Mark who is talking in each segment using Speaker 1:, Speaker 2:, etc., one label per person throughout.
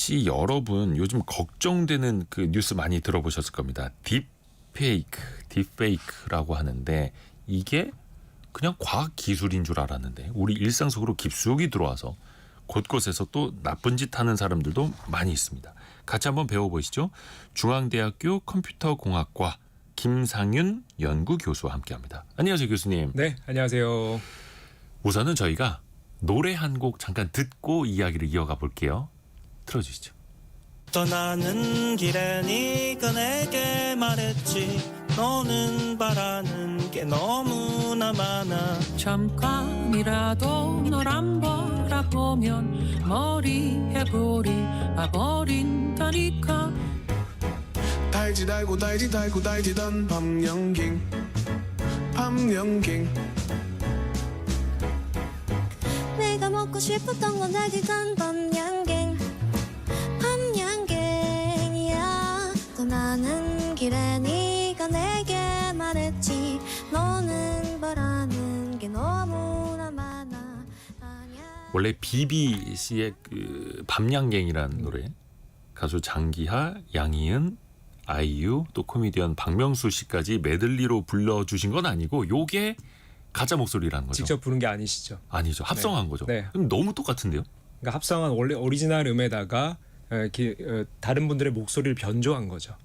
Speaker 1: 혹시 여러분 요즘 걱정되는 그 뉴스 많이 들어보셨을 겁니다. 딥페이크라고 하는데 이게 그냥 과학 기술인 줄 알았는데 우리 일상 속으로 깊숙이 들어와서 곳곳에서 또 나쁜 짓 하는 사람들도 많이 있습니다. 같이 한번 배워보시죠. 중앙대학교 컴퓨터공학과 김상윤 연구교수와 함께합니다. 안녕하세요, 교수님.
Speaker 2: 네, 안녕하세요.
Speaker 1: 우선은 저희가 노래 한 곡 잠깐 듣고 이야기를 이어가 볼게요. 틀어주시죠.
Speaker 3: 떠나는 길에 네가 내게 말했지 너는 바라는 게 너무나 많아.
Speaker 4: 잠깐이라도 널 안 바라보면 머리에 불이 와버린다니까.
Speaker 5: 달지 달고 달지 달고 달지던 밤연ging
Speaker 6: 내가 먹고 싶었던 건 달지던 밤양갱이야. 떠나는 길에 네가 내게 말했지 너는 바라는 게 너무나 많아.
Speaker 1: 원래 비비 씨의 그 밤양갱이라는 노래, 가수 장기하, 양희은, 아이유, 또 코미디언 박명수 씨까지 메들리로 불러주신 건 아니고 요게 가짜 목소리라는 거죠.
Speaker 2: 직접 부른 게 아니시죠?
Speaker 1: 아니죠. 합성한 거죠.
Speaker 2: 네.
Speaker 1: 그럼 너무 똑같은데요?
Speaker 2: 그러니까 합성한 원래 오리지널 음에다가 다른 분들의 목소리를 변조한 거죠.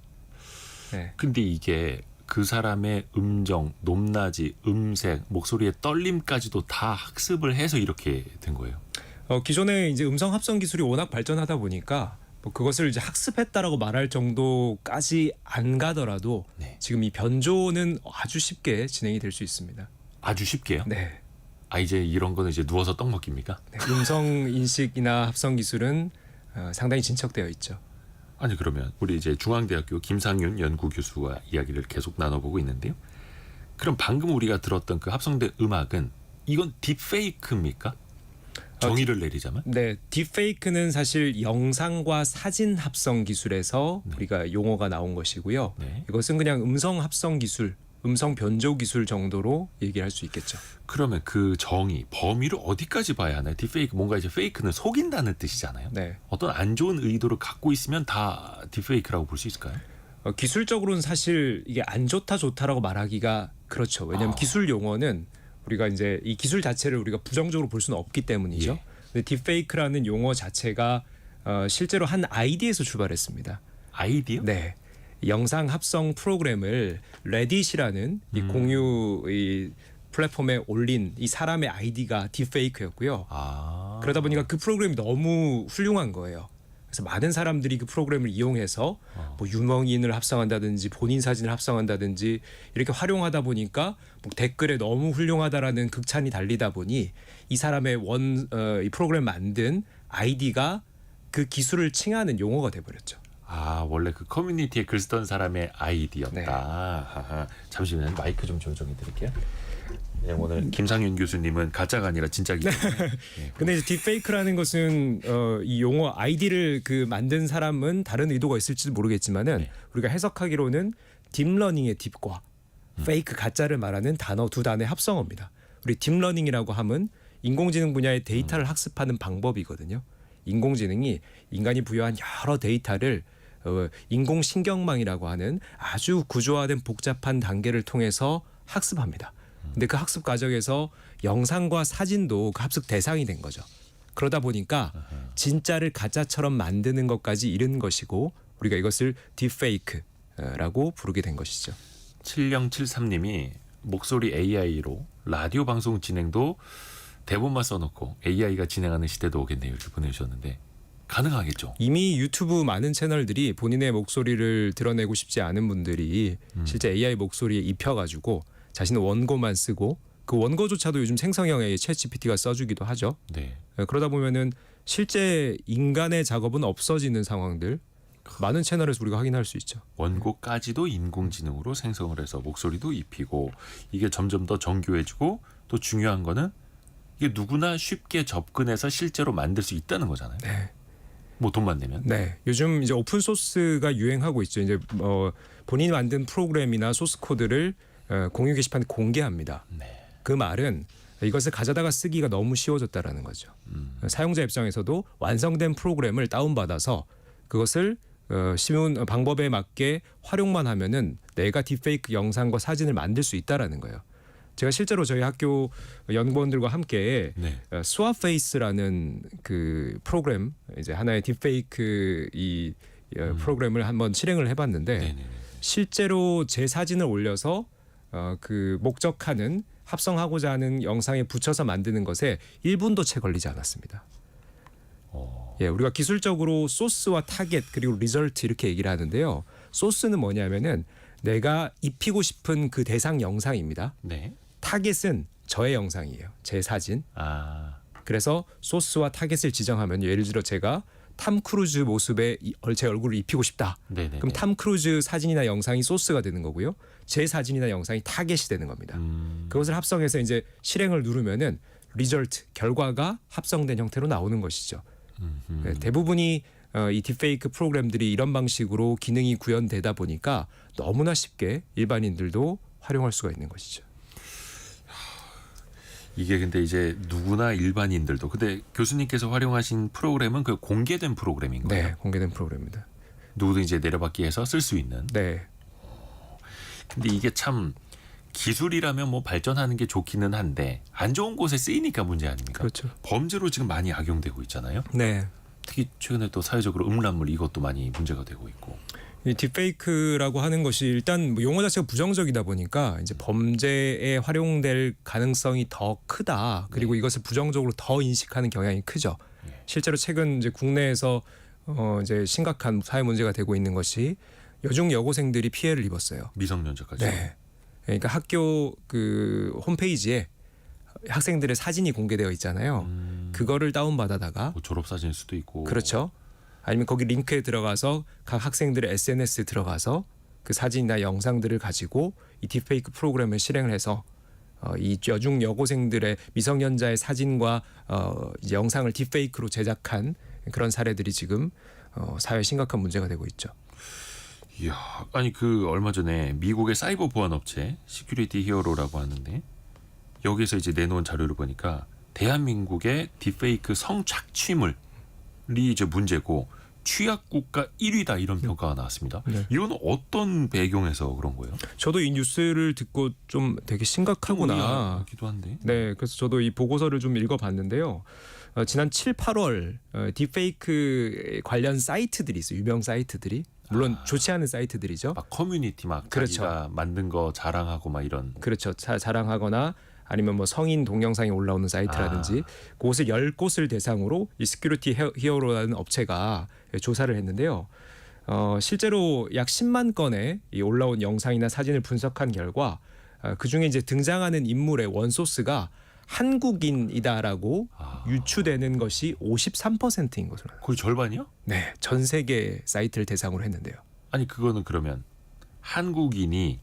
Speaker 2: 네.
Speaker 1: 근데 이게 그 사람의 음정, 높낮이, 음색, 목소리의 떨림까지도 다 학습을 해서 이렇게 된 거예요.
Speaker 2: 기존에 이제 음성 합성 기술이 워낙 발전하다 보니까 뭐 그것을 이제 학습했다라고 말할 정도까지 안 가더라도
Speaker 1: 네.
Speaker 2: 지금 이 변조는 아주 쉽게 진행이 될 수 있습니다.
Speaker 1: 아주 쉽게요?
Speaker 2: 네.
Speaker 1: 아, 이제 이런 거는 이제 누워서 떡 먹깁니까?
Speaker 2: 네. 음성 인식이나 합성 기술은 상당히 진척되어 있죠.
Speaker 1: 아니, 그러면 우리 이제 중앙대학교 김상윤 연구교수와 이야기를 계속 나눠보고 있는데요. 그럼 방금 우리가 들었던 그 합성된 음악은 이건 딥페이크입니까? 정의를 내리자면?
Speaker 2: 네, 딥페이크는 사실 영상과 사진 합성 기술에서 우리가 용어가 나온 것이고요.
Speaker 1: 네.
Speaker 2: 이것은 그냥 음성 합성 기술, 음성 변조 기술 정도로 얘기할 수 있겠죠.
Speaker 1: 그러면 그 정의, 범위를 어디까지 봐야 하나요? 딥페이크, 뭔가 이제 페이크는 속인다는 뜻이잖아요.
Speaker 2: 네,
Speaker 1: 어떤 안 좋은 의도를 갖고 있으면 다 딥페이크라고 볼 수 있을까요?
Speaker 2: 기술적으로는 사실 이게 안 좋다 좋다라고 말하기가 그렇죠. 왜냐하면 기술 용어는 우리가 이제 이 기술 자체를 우리가 부정적으로 볼 수는 없기 때문이죠.
Speaker 1: 예.
Speaker 2: 근데 딥페이크라는 용어 자체가 실제로 한 아이디에서 출발했습니다.
Speaker 1: 아이디어?
Speaker 2: 네. 영상 합성 프로그램을 레딧이라는 이 공유 이 플랫폼에 올린 이 사람의 아이디가 딥페이크였고요.
Speaker 1: 아.
Speaker 2: 그러다 보니까 그 프로그램이 너무 훌륭한 거예요. 그래서 많은 사람들이 그 프로그램을 이용해서 뭐 유명인을 합성한다든지 본인 사진을 합성한다든지 이렇게 활용하다 보니까 뭐 댓글에 너무 훌륭하다라는 극찬이 달리다 보니 이 사람의 이 프로그램 만든 아이디가 그 기술을 칭하는 용어가 돼버렸죠.
Speaker 1: 아, 원래 그 커뮤니티에 글 쓰던 사람의 아이디였다.
Speaker 2: 네.
Speaker 1: 하하. 잠시만요. 마이크 좀 조정해 드릴게요. 네, 오늘 김상윤 교수님은 가짜가 아니라 진짜기 때문에. 네.
Speaker 2: 근데 이제 딥페이크라는 것은 이 용어 아이디를 그 만든 사람은 다른 의도가 있을지도 모르겠지만은 우리가 해석하기로는 딥러닝의 딥과 페이크 가짜를 말하는 단어 두 단어의 합성어입니다. 우리 딥러닝이라고 하면 인공지능 분야의 데이터를 학습하는 방법이거든요. 인공지능이 인간이 부여한 여러 데이터를 인공신경망이라고 하는 아주 구조화된 복잡한 단계를 통해서 학습합니다. 근데 그 학습 과정에서 영상과 사진도 그 학습 대상이 된 거죠. 그러다 보니까 진짜를 가짜처럼 만드는 것까지 이른 것이고 우리가 이것을 딥페이크라고 부르게 된 것이죠.
Speaker 1: 7073님이 목소리 AI로 라디오 방송 진행도 대본만 써놓고 AI가 진행하는 시대도 오겠네요. 이렇게 보내주셨는데 가능하겠죠?
Speaker 2: 이미 유튜브 많은 채널들이 본인의 목소리를 드러내고 싶지 않은 분들이 실제 AI 목소리에 입혀가지고 자신의 원고만 쓰고 그 원고조차도 요즘 생성형의 챗GPT가 써주기도 하죠.
Speaker 1: 네.
Speaker 2: 그러다 보면은 실제 인간의 작업은 없어지는 상황들 많은 채널에서 우리가 확인할 수 있죠.
Speaker 1: 원고까지도 인공지능으로 생성을 해서 목소리도 입히고 이게 점점 더 정교해지고 또 중요한 거는 이게 누구나 쉽게 접근해서 실제로 만들 수 있다는 거잖아요.
Speaker 2: 네.
Speaker 1: 뭐 돈만 내면.
Speaker 2: 네, 요즘 이제 오픈 소스가 유행하고 있죠. 이제 본인이 만든 프로그램이나 소스 코드를 공유 게시판에 공개합니다.
Speaker 1: 네.
Speaker 2: 그 말은 이것을 가져다가 쓰기가 너무 쉬워졌다라는 거죠. 사용자 입장에서도 완성된 프로그램을 다운받아서 그것을 쉬운 방법에 맞게 활용만 하면은 내가 딥페이크 영상과 사진을 만들 수 있다라는 거예요. 제가 실제로 저희 학교 연구원들과 함께
Speaker 1: 네.
Speaker 2: 스와페이스라는 그 프로그램, 이제 하나의 딥페이크 이 프로그램을 한번 실행을 해봤는데
Speaker 1: 네네.
Speaker 2: 실제로 제 사진을 올려서 그 목적하는 합성하고자 하는 영상에 붙여서 만드는 것에 1분도 채 걸리지 않았습니다. 예, 우리가 기술적으로 소스와 타겟 그리고 리절트 이렇게 얘기를 하는데요. 소스는 뭐냐면은 내가 입히고 싶은 그 대상 영상입니다.
Speaker 1: 네.
Speaker 2: 타겟은 저의 영상이에요. 제 사진.
Speaker 1: 아.
Speaker 2: 그래서 소스와 타겟을 지정하면 예를 들어 제가 탐 크루즈 모습에 제 얼굴을 입히고 싶다.
Speaker 1: 네네.
Speaker 2: 그럼 탐 크루즈 사진이나 영상이 소스가 되는 거고요. 제 사진이나 영상이 타겟이 되는 겁니다. 그것을 합성해서 이제 실행을 누르면은 리절트 결과가 합성된 형태로 나오는 것이죠. 네, 대부분이 이 딥페이크 프로그램들이 이런 방식으로 기능이 구현되다 보니까 너무나 쉽게 일반인들도 활용할 수가 있는 것이죠.
Speaker 1: 이게 근데 이제 누구나 일반인들도 근데 교수님께서 활용하신 프로그램은 그 공개된 프로그램인 거예요.
Speaker 2: 네, 공개된 프로그램입니다.
Speaker 1: 누구든 이제 내려받기 해서 쓸 수 있는.
Speaker 2: 네,
Speaker 1: 근데 이게 참 기술이라면 뭐 발전하는 게 좋기는 한데 안 좋은 곳에 쓰이니까 문제 아닙니까?
Speaker 2: 그렇죠.
Speaker 1: 범죄로 지금 많이 악용되고 있잖아요.
Speaker 2: 네.
Speaker 1: 특히 최근에 또 사회적으로 음란물 이것도 많이 문제가 되고 있고.
Speaker 2: 이 딥페이크라고 하는 것이 일단 뭐 용어 자체가 부정적이다 보니까 이제 범죄에 활용될 가능성이 더 크다. 그리고 이것을 부정적으로 더 인식하는 경향이 크죠. 실제로 최근 이제 국내에서 이제 심각한 사회 문제가 되고 있는 것이 여중 여고생들이 피해를 입었어요.
Speaker 1: 미성년자까지.
Speaker 2: 네. 그러니까 학교 그 홈페이지에 학생들의 사진이 공개되어 있잖아요. 그거를 다운받아다가
Speaker 1: 뭐 졸업 사진일 수도 있고.
Speaker 2: 그렇죠. 아니면 거기 링크에 들어가서 각 학생들의 SNS에 들어가서 그 사진이나 영상들을 가지고 이 딥페이크 프로그램을 실행을 해서 이 여중 여고생들의 미성년자의 사진과 이제 영상을 딥페이크로 제작한 그런 사례들이 지금 사회에 심각한 문제가 되고 있죠.
Speaker 1: 이야, 아니 그 얼마 전에 미국의 사이버 보안 업체 시큐리티 히어로라고 하는데 여기서 이제 내놓은 자료를 보니까 대한민국의 딥페이크 성착취물이 이제 문제고 취약 국가 1위다 이런 평가가 나왔습니다.
Speaker 2: 네.
Speaker 1: 이건 어떤 배경에서 그런 거예요?
Speaker 2: 저도 이 뉴스를 듣고 좀 되게 심각하구나.
Speaker 1: 의아하기도 한데.
Speaker 2: 네, 그래서 저도 이 보고서를 좀 읽어봤는데요. 지난 7, 8월 딥페이크 관련 사이트들이 있어요. 유명 사이트들이. 물론 좋지 않은 사이트들이죠.
Speaker 1: 막 커뮤니티 막
Speaker 2: 그렇죠.
Speaker 1: 자기가 만든 거 자랑하고 막 이런.
Speaker 2: 그렇죠. 자랑하거나 아니면 뭐 성인 동영상이 올라오는 사이트라든지 그곳을 10곳을 대상으로 이 시큐리티 히어로라는 업체가 조사를 했는데요. 실제로 약 10만 건의 이 올라온 영상이나 사진을 분석한 결과 그중에 이제 등장하는 인물의 원소스가 한국인이다라고 유추되는 것이 53%인 것으로.
Speaker 1: 거의 절반이요?
Speaker 2: 네, 전 세계 사이트를 대상으로 했는데요.
Speaker 1: 아니 그거는 그러면 한국인을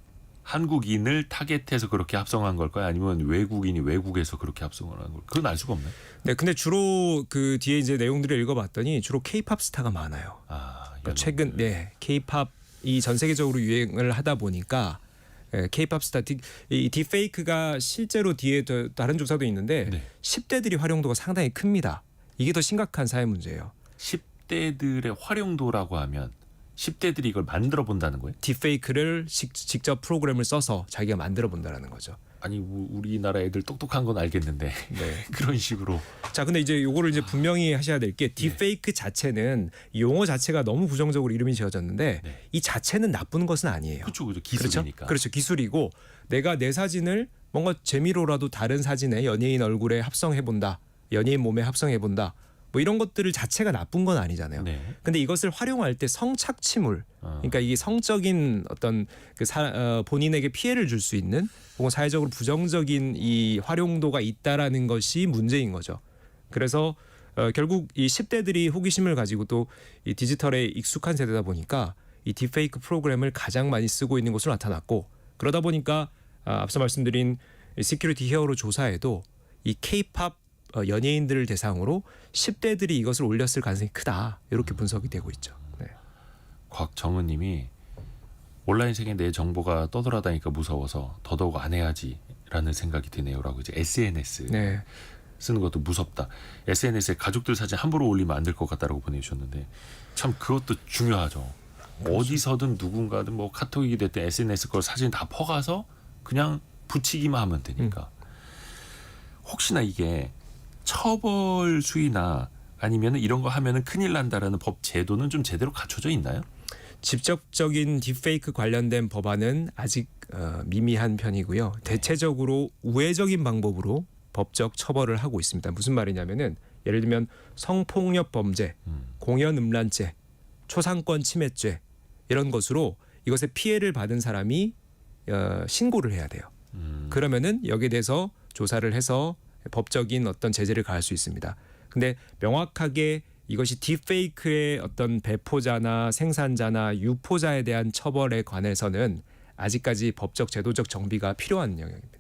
Speaker 1: 타겟해서 그렇게 합성한 걸까요? 아니면 외국인이 외국에서 그렇게 합성을 한 걸까요? 그건 알 수가 없네.
Speaker 2: 네, 근데 주로 그 뒤에 이제 내용들을 읽어봤더니 주로 K-팝 스타가 많아요. 그러니까 최근 K-팝이 전 세계적으로 유행을 하다 보니까 K-팝 스타 이 딥페이크가 실제로 뒤에 다른 조사도 있는데
Speaker 1: 네.
Speaker 2: 10대들이 활용도가 상당히 큽니다. 이게 더 심각한 사회 문제예요.
Speaker 1: 10대들의 활용도라고 하면 10대들이 이걸 만들어 본다는 거예요?
Speaker 2: 딥페이크를 직접 프로그램을 써서 자기가 만들어 본다라는 거죠.
Speaker 1: 아니 우리나라 애들 똑똑한 건 알겠는데
Speaker 2: 네.
Speaker 1: 그런 식으로.
Speaker 2: 자, 근데 이제 요거를 이제 분명히 하셔야 될 게 딥페이크 자체는 용어 자체가 너무 부정적으로 이름이 지어졌는데
Speaker 1: 네.
Speaker 2: 이 자체는 나쁜 것은 아니에요.
Speaker 1: 그렇죠, 기술이니까.
Speaker 2: 그렇죠. 기술이고 내가 내 사진을 뭔가 재미로라도 다른 사진에 연예인 얼굴에 합성해 본다. 연예인 몸에 합성해 본다. 뭐 이런 것들을 자체가 나쁜 건 아니잖아요.
Speaker 1: 네.
Speaker 2: 근데 이것을 활용할 때 성착취물, 그러니까 이게 성적인 어떤 본인에게 피해를 줄 수 있는 혹은 사회적으로 부정적인 이 활용도가 있다라는 것이 문제인 거죠. 그래서 결국 이 10대들이 호기심을 가지고 또 이 디지털에 익숙한 세대다 보니까 이 딥페이크 프로그램을 가장 많이 쓰고 있는 것으로 나타났고 그러다 보니까 앞서 말씀드린 시큐리티 히어로 조사에도 이 K-팝 연예인들을 대상으로 10대들이 이것을 올렸을 가능성이 크다. 이렇게 분석이 되고 있죠. 네.
Speaker 1: 곽정은님이 온라인 세계 내 정보가 떠돌아다니까 무서워서 더더욱 안 해야지 라는 생각이 드네요라고 이제 SNS
Speaker 2: 네.
Speaker 1: 쓰는 것도 무섭다. SNS에 가족들 사진 함부로 올리면 안 될 것 같다라고 보내주셨는데 참 그것도 중요하죠. 어디서든 누군가든 뭐 카톡이 됐든 SNS 걸 사진 다 퍼가서 그냥 붙이기만 하면 되니까. 혹시나 이게 처벌 수위나 아니면 이런 거 하면은 큰일 난다라는 법 제도는 좀 제대로 갖춰져 있나요?
Speaker 2: 직접적인 딥페이크 관련된 법안은 아직 미미한 편이고요. 대체적으로 우회적인 방법으로 법적 처벌을 하고 있습니다. 무슨 말이냐면은 예를 들면 성폭력 범죄, 공연 음란죄, 초상권 침해죄 이런 것으로 이것에 피해를 받은 사람이 신고를 해야 돼요. 그러면은 여기에 대해서 조사를 해서 법적인 어떤 제재를 가할 수 있습니다. 근데 명확하게 이것이 딥페이크의 어떤 배포자나 생산자나 유포자에 대한 처벌에 관해서는 아직까지 법적 제도적 정비가 필요한 영역입니다.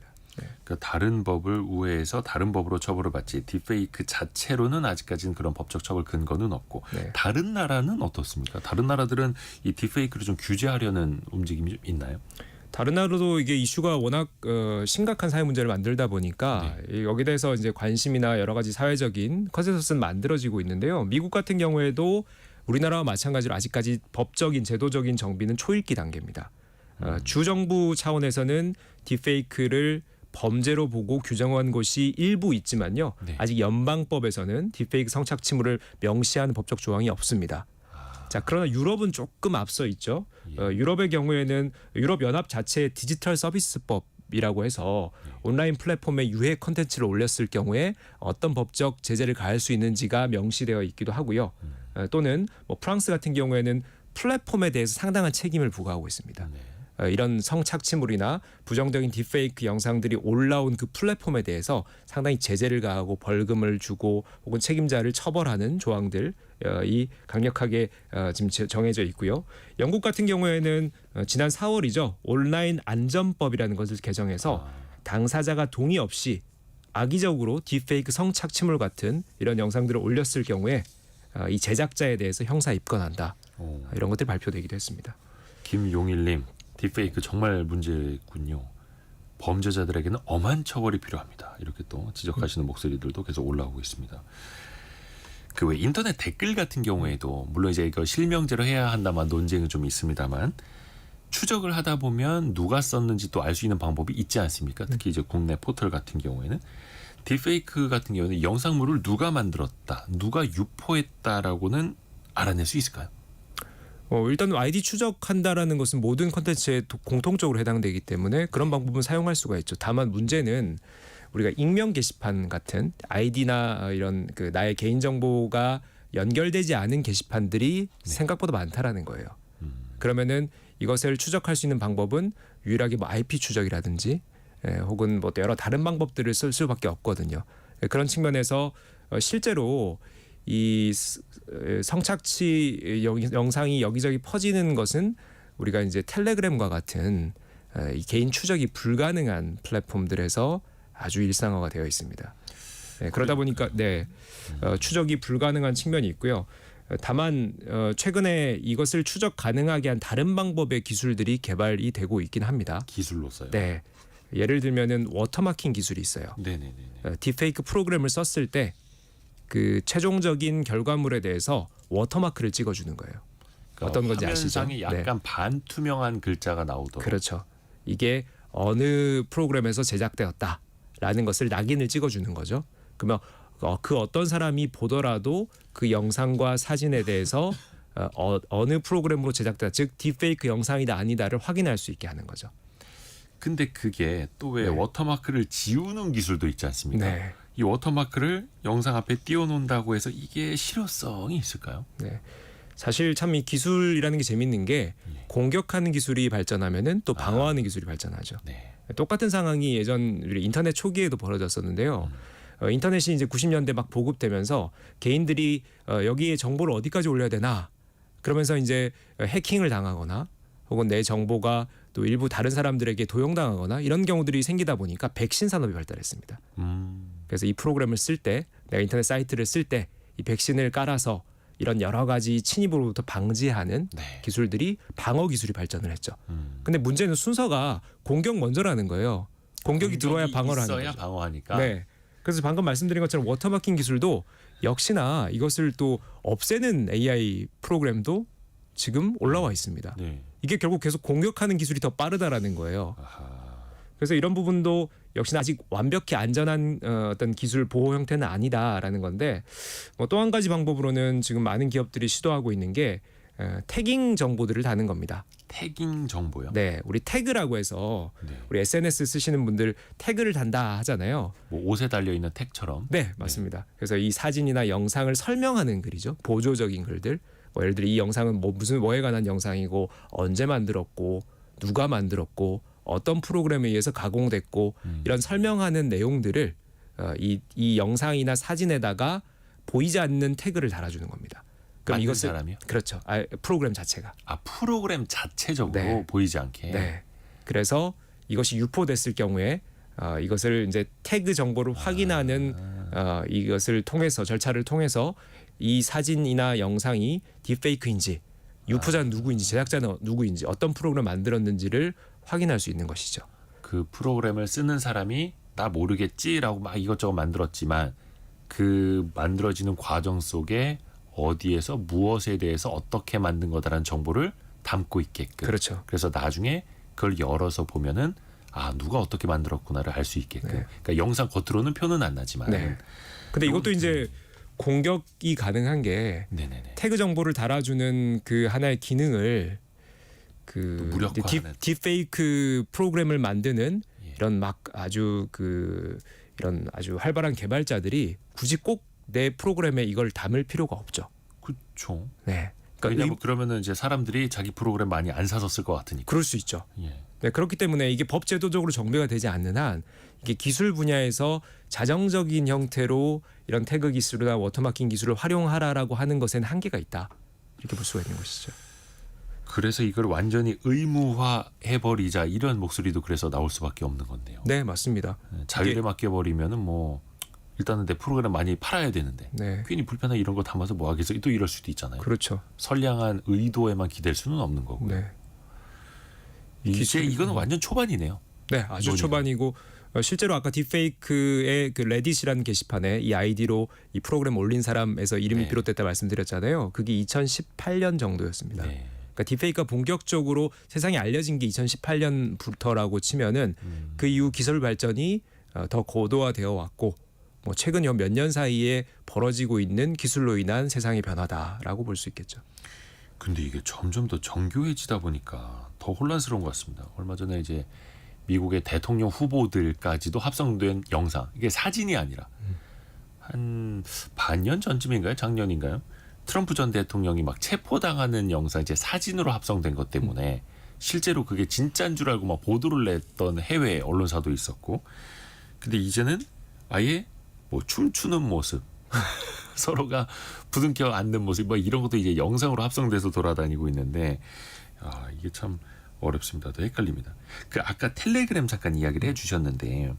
Speaker 1: 그러니까 다른 법을 우회해서 다른 법으로 처벌을 받지 딥페이크 자체로는 아직까지는 그런 법적 처벌 근거는 없고
Speaker 2: 네.
Speaker 1: 다른 나라는 어떻습니까? 다른 나라들은 이 딥페이크를 좀 규제하려는 움직임이 좀 있나요?
Speaker 2: 다른 나라도 이게 이슈가 워낙 심각한 사회 문제를 만들다 보니까 여기에 대해서 이제 관심이나 여러 가지 사회적인 컨센서스는 만들어지고 있는데요. 미국 같은 경우에도 우리나라와 마찬가지로 아직까지 법적인 제도적인 정비는 초읽기 단계입니다. 주정부 차원에서는 딥페이크를 범죄로 보고 규정한 곳이 일부 있지만요.
Speaker 1: 네.
Speaker 2: 아직 연방법에서는 딥페이크 성착취물을 명시하는 법적 조항이 없습니다. 자, 그러나 유럽은 조금 앞서 있죠. 유럽의 경우에는 유럽 연합 자체의 디지털 서비스법이라고 해서 온라인 플랫폼에 유해 콘텐츠를 올렸을 경우에 어떤 법적 제재를 가할 수 있는지가 명시되어 있기도 하고요. 또는 뭐 프랑스 같은 경우에는 플랫폼에 대해서 상당한 책임을 부과하고 있습니다. 이런 성착취물이나 부정적인 딥페이크 영상들이 올라온 그 플랫폼에 대해서 상당히 제재를 가하고 벌금을 주고 혹은 책임자를 처벌하는 조항들 이 강력하게 지금 정해져 있고요. 영국 같은 경우에는 지난 4월이죠. 온라인 안전법이라는 것을 개정해서 당사자가 동의 없이 악의적으로 딥페이크 성착취물 같은 이런 영상들을 올렸을 경우에 이 제작자에 대해서 형사 입건한다. 이런 것들이 발표되기도 했습니다.
Speaker 1: 김용일님, 딥페이크 정말 문제군요. 범죄자들에게는 엄한 처벌이 필요합니다. 이렇게 또 지적하시는 목소리들도 계속 올라오고 있습니다. 그 왜 인터넷 댓글 같은 경우에도 물론 이제 이거 실명제로 해야 한다만 논쟁은 좀 있습니다만 추적을 하다 보면 누가 썼는지 또 알 수 있는 방법이 있지 않습니까? 특히 이제 국내 포털 같은 경우에는 딥페이크 같은 경우는 영상물을 누가 만들었다, 누가 유포했다라고는 알아낼 수 있을까요?
Speaker 2: 일단 아이디 추적한다라는 것은 모든 컨텐츠에 공통적으로 해당되기 때문에 그런 방법은 사용할 수가 있죠. 다만 문제는 우리가 익명 게시판 같은 아이디나 이런 그 나의 개인 정보가 연결되지 않은 게시판들이 생각보다 많다라는 거예요. 그러면은 이것을 추적할 수 있는 방법은 유일하게 뭐 IP 추적이라든지 혹은 뭐 여러 다른 방법들을 쓸 수밖에 없거든요. 그런 측면에서 실제로 이 성착취 영상이 여기저기 퍼지는 것은 우리가 이제 텔레그램과 같은 이 개인 추적이 불가능한 플랫폼들에서 아주 일상화가 되어 있습니다. 그러다 보니까 추적이 불가능한 측면이 있고요. 다만 최근에 이것을 추적 가능하게 한 다른 방법의 기술들이 개발이 되고 있긴 합니다.
Speaker 1: 기술로서요?
Speaker 2: 네. 예를 들면은 워터마킹 기술이 있어요.
Speaker 1: 네네네.
Speaker 2: 딥페이크 프로그램을 썼을 때 그 최종적인 결과물에 대해서 워터마크를 찍어주는 거예요.
Speaker 1: 그러니까
Speaker 2: 어떤 건지 아시죠?
Speaker 1: 화면상에 약간 반투명한 글자가 나오도록.
Speaker 2: 그렇죠. 이게 어느 프로그램에서 제작되었다라는 것을 낙인을 찍어주는 거죠. 그러면 그 어떤 사람이 보더라도 그 영상과 사진에 대해서 어느 프로그램으로 제작되었다, 즉 딥페이크 영상이다 아니다를 확인할 수 있게 하는 거죠.
Speaker 1: 근데 그게 또 왜 워터마크를 지우는 기술도 있지 않습니까?
Speaker 2: 네.
Speaker 1: 이 워터마크를 영상 앞에 띄워놓는다고 해서 이게 실효성이 있을까요?
Speaker 2: 네. 사실 참 이 기술이라는 게 재밌는 게 공격하는 기술이 발전하면은 또 방어하는 기술이 발전하죠.
Speaker 1: 네.
Speaker 2: 똑같은 상황이 예전 우리 인터넷 초기에도 벌어졌었는데요. 인터넷이 이제 90년대 막 보급되면서 개인들이 여기에 정보를 어디까지 올려야 되나 그러면서 이제 해킹을 당하거나 혹은 내 정보가 또 일부 다른 사람들에게 도용당하거나 이런 경우들이 생기다 보니까 백신 산업이 발달했습니다. 그래서 이 프로그램을 쓸 때 내가 인터넷 사이트를 쓸 때 이 백신을 깔아서 이런 여러 가지 침입으로부터 방지하는 기술들이 방어 기술이 발전을 했죠. 근데 문제는 순서가 공격 먼저라는 거예요. 공격이 들어와야 방어를 하는
Speaker 1: 있어야
Speaker 2: 거죠.
Speaker 1: 방어하니까.
Speaker 2: 네. 그래서 방금 말씀드린 것처럼 워터마킹 기술도 역시나 이것을 또 없애는 AI 프로그램도 지금 올라와 있습니다.
Speaker 1: 네.
Speaker 2: 이게 결국 계속 공격하는 기술이 더 빠르다라는 거예요.
Speaker 1: 아하.
Speaker 2: 그래서 이런 부분도 역시나 아직 완벽히 안전한 어떤 기술 보호 형태는 아니다라는 건데 뭐 또 한 가지 방법으로는 지금 많은 기업들이 시도하고 있는 게 태깅 정보들을 다는 겁니다.
Speaker 1: 태깅 정보요.
Speaker 2: 네, 우리 태그라고 해서
Speaker 1: 네.
Speaker 2: 우리 SNS 쓰시는 분들 태그를 단다 하잖아요.
Speaker 1: 뭐 옷에 달려 있는 택처럼.
Speaker 2: 네, 맞습니다. 그래서 이 사진이나 영상을 설명하는 글이죠. 보조적인 글들. 뭐 예를 들어 이 영상은 뭐 무슨 뭐에 관한 영상이고 언제 만들었고 누가 만들었고 어떤 프로그램에 의해서 가공됐고 이런 설명하는 내용들을 이 영상이나 사진에다가 보이지 않는 태그를 달아주는 겁니다. 그럼
Speaker 1: 만든
Speaker 2: 이것을
Speaker 1: 사람이요?
Speaker 2: 그렇죠. 프로그램 자체가.
Speaker 1: 아 프로그램 자체적으로
Speaker 2: 네.
Speaker 1: 보이지 않게.
Speaker 2: 네. 그래서 이것이 유포됐을 경우에 이것을 이제 태그 정보를 확인하는 이것을 통해서 절차를 통해서 이 사진이나 영상이 딥페이크인지 유포자는 누구인지 제작자는 누구인지 어떤 프로그램을 만들었는지를 확인할 수 있는 것이죠.
Speaker 1: 그 프로그램을 쓰는 사람이 나 모르겠지라고 막 이것저것 만들었지만 그 만들어지는 과정 속에 어디에서 무엇에 대해서 어떻게 만든 거다라는 정보를 담고 있게끔.
Speaker 2: 그렇죠.
Speaker 1: 그래서 나중에 그걸 열어서 보면은 아 누가 어떻게 만들었구나를 알 수 있게끔.
Speaker 2: 네.
Speaker 1: 그러니까 영상 겉으로는 표는 안 나지만.
Speaker 2: 네. 근데 이것도 이제 공격이 가능한 게
Speaker 1: 네네네.
Speaker 2: 태그 정보를 달아주는 그 하나의 기능을 그
Speaker 1: 무력화하는.
Speaker 2: 딥페이크 프로그램을 만드는
Speaker 1: 예.
Speaker 2: 이런 막 아주 이런 아주 활발한 개발자들이 굳이 꼭 내 프로그램에 이걸 담을 필요가 없죠.
Speaker 1: 그렇죠.
Speaker 2: 네. 그러니까
Speaker 1: 왜냐면 그러면은 이제 사람들이 자기 프로그램 많이 안 사서 쓸 것 같으니까.
Speaker 2: 그럴 수 있죠.
Speaker 1: 예.
Speaker 2: 네, 그렇기 때문에 이게 법 제도적으로 정비가 되지 않는 한 이게 기술 분야에서 자정적인 형태로 이런 태그 기술이나 워터마킹 기술을 활용하라라고 하는 것에는 한계가 있다. 이렇게 볼 수가 있는 것이죠.
Speaker 1: 그래서 이걸 완전히 의무화해버리자 이런 목소리도 그래서 나올 수밖에 없는 건데요.
Speaker 2: 네, 맞습니다.
Speaker 1: 자율에
Speaker 2: 이게-
Speaker 1: 맡겨버리면은 뭐 일단은 내 프로그램 많이 팔아야 되는데
Speaker 2: 네,
Speaker 1: 괜히 불편한 이런 거 담아서 뭐 하겠어 또 이럴 수도 있잖아요.
Speaker 2: 그렇죠.
Speaker 1: 선량한 의도에만 기댈 수는 없는 거고요.
Speaker 2: 네,
Speaker 1: 이제 이거는 완전 초반이네요.
Speaker 2: 네, 아주
Speaker 1: 논의가.
Speaker 2: 초반이고 실제로 아까 딥페이크의 그 레딧이라는 게시판에 이 아이디로 이 프로그램 올린 사람에서 이름이
Speaker 1: 네.
Speaker 2: 비롯됐다 말씀드렸잖아요. 그게 2018년 정도였습니다.
Speaker 1: 네.
Speaker 2: 그러니까 딥페이크가 본격적으로 세상에 알려진 게 2018년부터라고 치면은 그 이후 기술 발전이 더 고도화되어 왔고 뭐 최근 몇 년 사이에 벌어지고 있는 기술로 인한 세상의 변화다라고 볼 수 있겠죠.
Speaker 1: 근데 이게 점점 더 정교해지다 보니까 더 혼란스러운 것 같습니다. 얼마 전에 이제 미국의 대통령 후보들까지도 합성된 영상, 이게 사진이 아니라 한 반년 전쯤인가요? 작년인가요? 트럼프 전 대통령이 막 체포당하는 영상 이제 사진으로 합성된 것 때문에 실제로 그게 진짜인 줄 알고 막 보도를 냈던 해외 언론사도 있었고, 근데 이제는 아예 뭐 춤추는 모습 서로가 부둥켜 앉는 모습 뭐 이런 것도 이제 영상으로 합성돼서 돌아다니고 있는데 이게 참 어렵습니다. 더 헷갈립니다. 그 아까 텔레그램 잠깐 이야기를 해주셨는데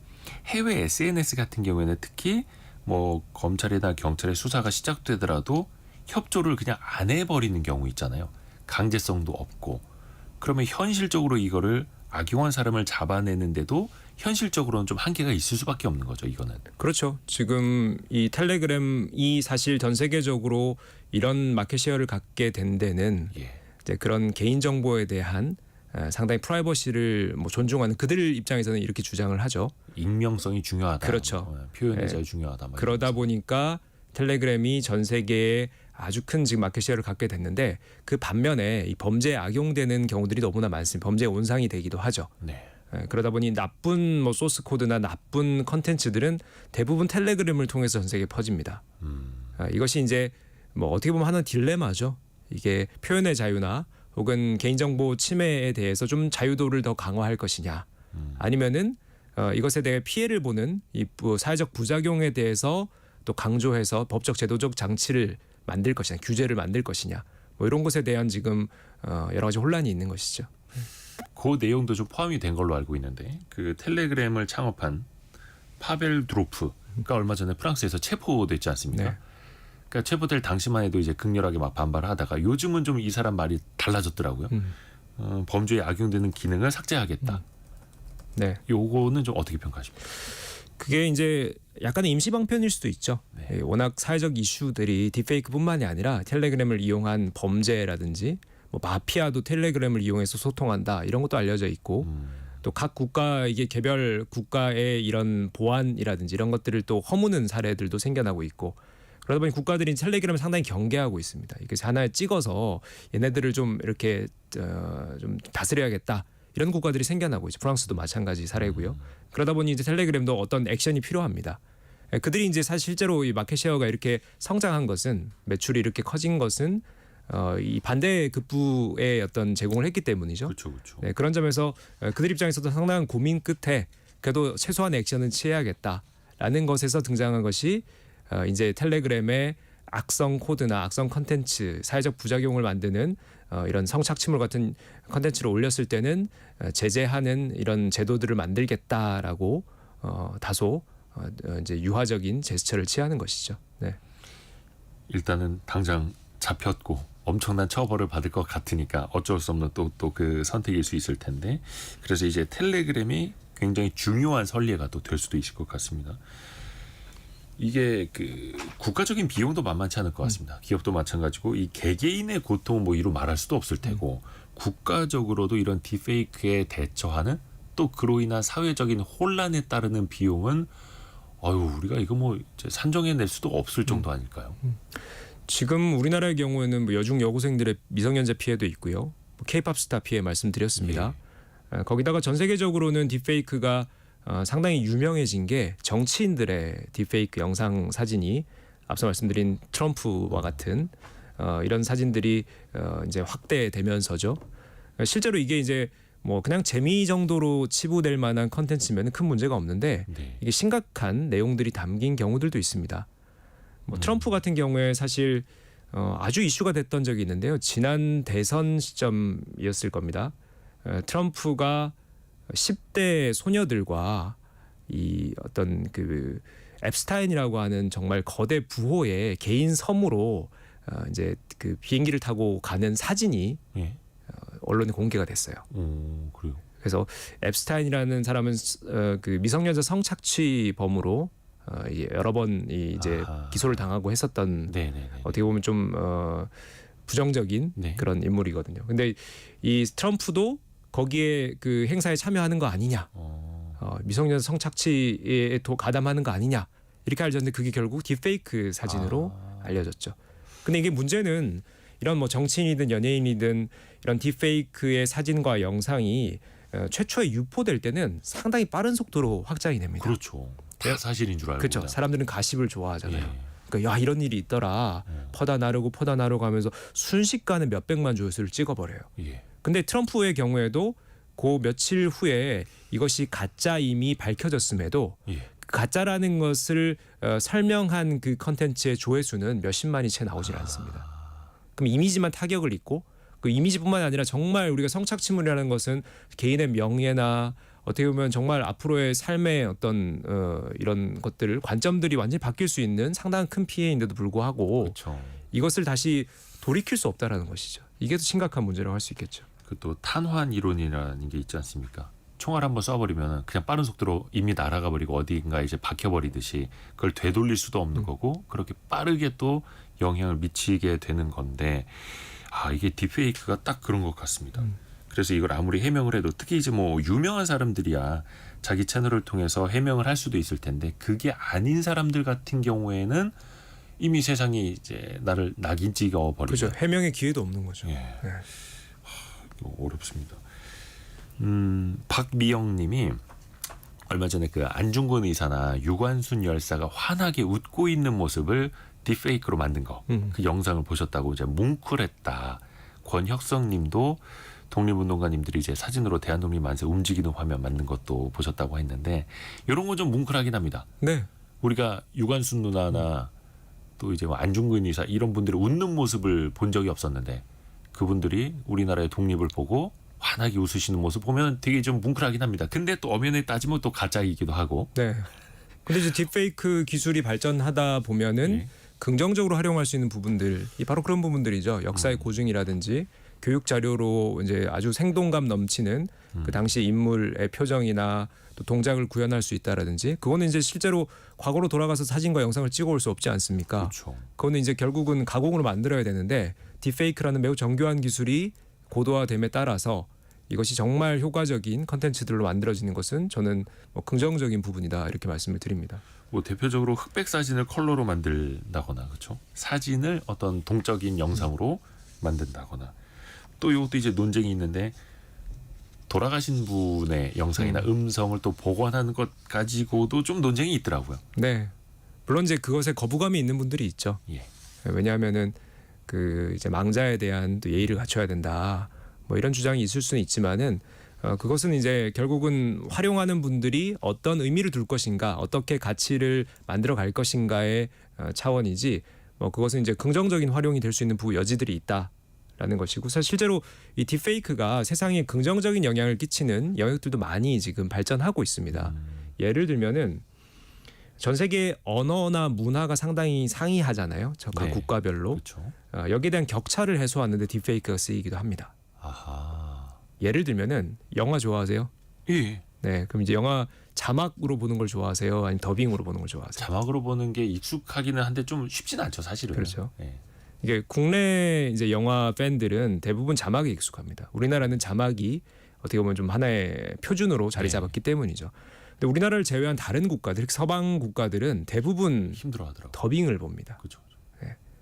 Speaker 1: 해외 SNS 같은 경우에는 특히 뭐 검찰이나 경찰의 수사가 시작되더라도 협조를 그냥 안 해버리는 경우 있잖아요. 강제성도 없고 그러면 현실적으로 이거를 악용한 사람을 잡아내는데도 현실적으로는 좀 한계가 있을 수밖에 없는 거죠. 이거는.
Speaker 2: 그렇죠. 지금 이 텔레그램이 사실 전 세계적으로 이런 마켓 셰어를 갖게 된 데는
Speaker 1: 예.
Speaker 2: 이제 그런 개인 정보에 대한 상당히 프라이버시를 뭐 존중하는 그들 입장에서는 이렇게 주장을 하죠.
Speaker 1: 익명성이 중요하다.
Speaker 2: 그렇죠.
Speaker 1: 표현의
Speaker 2: 예.
Speaker 1: 자유 중요하다. 막
Speaker 2: 그러다 보니까 텔레그램이 전 세계에 아주 큰 지금 마켓 셰어를 갖게 됐는데 그 반면에 이 범죄에 악용되는 경우들이 너무나 많습니다. 범죄의 온상이 되기도 하죠.
Speaker 1: 네.
Speaker 2: 그러다 보니 나쁜 뭐 소스 코드나 나쁜 컨텐츠들은 대부분 텔레그램을 통해서 전 세계에 퍼집니다. 이것이 이제 뭐 어떻게 보면 하나의 딜레마죠. 이게 표현의 자유나 혹은 개인정보 침해에 대해서 좀 자유도를 더 강화할 것이냐, 아니면은 이것에 대해 피해를 보는 이 사회적 부작용에 대해서 또 강조해서 법적 제도적 장치를 만들 것이냐, 규제를 만들 것이냐, 뭐 이런 것에 대한 지금 여러 가지 혼란이 있는 것이죠.
Speaker 1: 그 내용도 좀 포함이 된 걸로 알고 있는데 그 텔레그램을 창업한 파벨 드로프가 얼마 전에 프랑스에서 체포됐지 않습니까?
Speaker 2: 네.
Speaker 1: 그러니까 체포될 당시만 해도 이제 극렬하게 막 반발하다가 요즘은 좀 이 사람 말이 달라졌더라고요. 범죄에 악용되는 기능을 삭제하겠다.
Speaker 2: 네.
Speaker 1: 요거는 좀 어떻게 평가하십니까?
Speaker 2: 그게 이제 약간의 임시 방편일 수도 있죠.
Speaker 1: 네.
Speaker 2: 예, 워낙 사회적 이슈들이 딥페이크뿐만이 아니라 텔레그램을 이용한 범죄라든지 뭐 마피아도 텔레그램을 이용해서 소통한다 이런 것도 알려져 있고 또 각 국가 이게 개별 국가의 이런 보안이라든지 이런 것들을 또 허무는 사례들도 생겨나고 있고 그러다 보니 국가들이 텔레그램을 상당히 경계하고 있습니다. 이게 하나에 찍어서 얘네들을 좀 이렇게 좀 다스려야겠다. 이런 국가들이 생겨나고 있죠. 프랑스도 마찬가지 사례고요. 그러다 보니 이제 텔레그램도 어떤 액션이 필요합니다. 그들이 이제 사실 실제로 이 마켓 셰어가 이렇게 성장한 것은 매출이 이렇게 커진 것은 이 반대 급부의 어떤 제공을 했기 때문이죠.
Speaker 1: 그렇죠, 그렇죠.
Speaker 2: 네, 그런 점에서 그들 입장에서도 상당한 고민 끝에 그래도 최소한의 액션은 취해야겠다라는 것에서 등장한 것이 이제 텔레그램의 악성 코드나 악성 컨텐츠, 사회적 부작용을 만드는 이런 성착취물 같은 컨텐츠를 올렸을 때는 제재하는 이런 제도들을 만들겠다라고 다소 이제 유화적인 제스처를 취하는 것이죠. 네.
Speaker 1: 일단은 당장 잡혔고 엄청난 처벌을 받을 것 같으니까 어쩔 수 없는 또 그 선택일 수 있을 텐데 그래서 이제 텔레그램이 굉장히 중요한 선례가 또 될 수도 있을 것 같습니다. 이게 그 국가적인 비용도 만만치 않을 것 같습니다. 기업도 마찬가지고 이 개개인의 고통은 뭐 이루 말할 수도 없을 테고 국가적으로도 이런 딥페이크에 대처하는 또 그로 인한 사회적인 혼란에 따르는 비용은 우리가 이거 뭐 이제 산정해낼 수도 없을 정도 아닐까요?
Speaker 2: 지금 우리나라의 경우에는 뭐 여중 여고생들의 미성년자 피해도 있고요. 뭐 K-팝 스타 피해 말씀드렸습니다. 거기다가 전 세계적으로는 딥페이크가 상당히 유명해진 게 정치인들의 딥페이크 영상 사진이 앞서 말씀드린 트럼프와 같은 이런 사진들이 이제 확대되면서죠. 실제로 이게 이제 뭐 그냥 재미 정도로 치부될 만한 컨텐츠면 큰 문제가 없는데
Speaker 1: 네.
Speaker 2: 이게 심각한 내용들이 담긴 경우들도 있습니다. 뭐 트럼프 같은 경우에 사실 아주 이슈가 됐던 적이 있는데요. 지난 대선 시점이었을 겁니다. 트럼프가 10대 소녀들과 이 어떤 그 앱스타인이라고 하는 정말 거대 부호의 개인 섬으로 이제 그 비행기를 타고 가는 사진이
Speaker 1: 예.
Speaker 2: 언론에 공개가 됐어요.
Speaker 1: 그래요.
Speaker 2: 그래서 앱스타인이라는 사람은 그 미성년자 성착취범으로 여러 번 이제
Speaker 1: 아하.
Speaker 2: 기소를 당하고 했었던
Speaker 1: 네네네.
Speaker 2: 어떻게 보면 좀 부정적인
Speaker 1: 네.
Speaker 2: 그런 인물이거든요. 근데 이 트럼프도 거기에 그 행사에 참여하는 거 아니냐, 미성년자 성착취에 가담하는 거 아니냐 이렇게 알려졌는데 그게 결국 딥페이크 사진으로 알려졌죠. 근데 이게 문제는 이런 뭐 정치인이든 연예인이든 이런 딥페이크의 사진과 영상이 최초에 유포될 때는 상당히 빠른 속도로 확장이 됩니다.
Speaker 1: 그렇죠. 다 사실인 줄 알고.
Speaker 2: 그렇죠. 사람들은 가십을 좋아하잖아요.
Speaker 1: 예.
Speaker 2: 그러니까 야 이런 일이 있더라. 퍼다 나르고 하면서 순식간에 몇백만 조회수를 찍어버려요.
Speaker 1: 예.
Speaker 2: 근데 트럼프의 경우에도 그 며칠 후에 이것이 가짜임이 밝혀졌음에도
Speaker 1: 예.
Speaker 2: 가짜라는 것을 설명한 그 컨텐츠의 조회수는 몇십만이 채 나오질 않습니다. 그럼 이미지만 타격을 입고 그 이미지뿐만 아니라 정말 우리가 성착취물이라는 것은 개인의 명예나 어떻게 보면 정말 앞으로의 삶의 어떤 이런 것들을 관점들이 완전히 바뀔 수 있는 상당한 큰 피해인데도 불구하고
Speaker 1: 그렇죠.
Speaker 2: 이것을 다시 돌이킬 수 없다라는 것이죠. 이게 더 심각한 문제라고 할 수 있겠죠.
Speaker 1: 그 또 탄환 이론이라는 게 있지 않습니까? 총알 한번 쏴버리면 그냥 빠른 속도로 이미 날아가 버리고 어디인가 이제 박혀버리듯이 그걸 되돌릴 수도 없는 거고 그렇게 빠르게 또 영향을 미치게 되는 건데 이게 딥페이크가 딱 그런 것 같습니다. 그래서 이걸 아무리 해명을 해도 특히 이제 뭐 유명한 사람들이야 자기 채널을 통해서 해명을 할 수도 있을 텐데 그게 아닌 사람들 같은 경우에는 이미 세상이 이제 나를 낙인 찍어 버리죠.
Speaker 2: 그렇죠. 해명의 기회도 없는 거죠.
Speaker 1: 예.
Speaker 2: 네.
Speaker 1: 어렵습니다. 박미영님이 얼마 전에 그 안중근 의사나 유관순 열사가 환하게 웃고 있는 모습을 딥페이크로 만든 거, 그 영상을 보셨다고 이제 뭉클했다. 권혁성님도 독립운동가님들이 이제 사진으로 대한독립 만세 움직이는 화면 만든 것도 보셨다고 했는데 이런 건 좀 뭉클하긴 합니다.
Speaker 2: 네.
Speaker 1: 우리가 유관순 누나나 또 이제 안중근 의사 이런 분들이 웃는 모습을 본 적이 없었는데 그분들이 우리나라의 독립을 보고 환하게 웃으시는 모습 보면 되게 좀 뭉클하긴 합니다. 근데 또 엄연히 따지면 또 가짜이기도 하고.
Speaker 2: 네. 근데 이제 딥페이크 기술이 발전하다 보면은
Speaker 1: 네.
Speaker 2: 긍정적으로 활용할 수 있는 부분들이 바로 그런 부분들이죠. 역사의 고증이라든지 교육 자료로 이제 아주 생동감 넘치는 그 당시 인물의 표정이나 또 동작을 구현할 수 있다라든지 그거는 이제 실제로 과거로 돌아가서 사진과 영상을 찍어올 수 없지 않습니까?
Speaker 1: 그렇죠.
Speaker 2: 그거는 이제 결국은 가공으로 만들어야 되는데 딥페이크라는 매우 정교한 기술이 고도화됨에 따라서 이것이 정말 효과적인 컨텐츠들로 만들어지는 것은 저는 뭐 긍정적인 부분이다 이렇게 말씀을 드립니다.
Speaker 1: 뭐 대표적으로 흑백 사진을 컬러로 만든다거나 그렇죠. 사진을 어떤 동적인 영상으로 만든다거나 또 이것도 이제 논쟁이 있는데 돌아가신 분의 영상이나 음성을 또 복원하는 것 가지고도 좀 논쟁이 있더라고요.
Speaker 2: 네, 물론 이제 그것에 거부감이 있는 분들이 있죠.
Speaker 1: 예.
Speaker 2: 왜냐하면은 그 이제 망자에 대한 또 예의를 갖춰야 된다. 뭐 이런 주장이 있을 수는 있지만은 그것은 이제 결국은 활용하는 분들이 어떤 의미를 둘 것인가, 어떻게 가치를 만들어 갈 것인가의 차원이지. 뭐 그것은 이제 긍정적인 활용이 될 수 있는 여지들이 있다라는 것이고, 사실 실제로 이 딥페이크가 세상에 긍정적인 영향을 끼치는 영역들도 많이 지금 발전하고 있습니다. 예를 들면은 전 세계 언어나 문화가 상당히 상이하잖아요. 각
Speaker 1: 네.
Speaker 2: 국가별로.
Speaker 1: 그렇죠.
Speaker 2: 여기에 대한 격차를 해소하는 데 딥페이크가 쓰이기도 합니다.
Speaker 1: 아하.
Speaker 2: 예를 들면은 영화 좋아하세요?
Speaker 1: 예.
Speaker 2: 네, 그럼 이제 영화 자막으로 보는 걸 좋아하세요? 아니면 더빙으로 보는 걸 좋아하세요?
Speaker 1: 자막으로 보는 게 익숙하기는 한데 좀 쉽지는 않죠, 사실은.
Speaker 2: 그렇죠.
Speaker 1: 예.
Speaker 2: 이게 국내 이제 영화 팬들은 대부분 자막에 익숙합니다. 우리나라는 자막이 어떻게 보면 좀 하나의 표준으로 자리
Speaker 1: 네.
Speaker 2: 잡았기 때문이죠. 근데 우리나라를 제외한 다른 국가들, 특히 서방 국가들은 대부분
Speaker 1: 힘들어하더라고.
Speaker 2: 더빙을 봅니다.
Speaker 1: 그렇죠.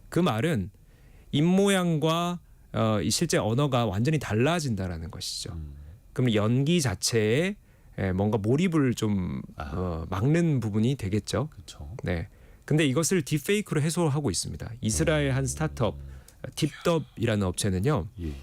Speaker 2: 그 말은 입 모양과 이 실제 언어가 완전히 달라진다라는 것이죠. 그럼 연기 자체에 뭔가 몰입을 좀 막는 부분이 되겠죠.
Speaker 1: 그렇죠.
Speaker 2: 네. 근데 이것을 딥페이크로 해소하고 있습니다. 이스라엘 한 스타트업 딥덥이라는 업체는요.
Speaker 1: 예.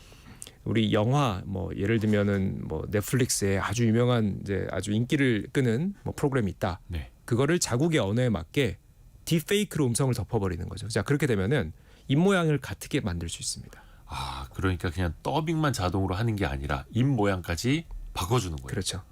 Speaker 2: 우리 영화 뭐 예를 들면은 뭐 넷플릭스에 아주 유명한 이제 아주 인기를 끄는 뭐 프로그램이 있다.
Speaker 1: 네.
Speaker 2: 그거를 자국의 언어에 맞게 딥페이크로 음성을 덮어버리는 거죠. 자, 그렇게 되면은 입 모양을 같게 만들 수 있습니다.
Speaker 1: 아, 그러니까 그냥 더빙만 자동으로 하는 게 아니라 입 모양까지 바꿔주는 거예요.
Speaker 2: 그렇죠.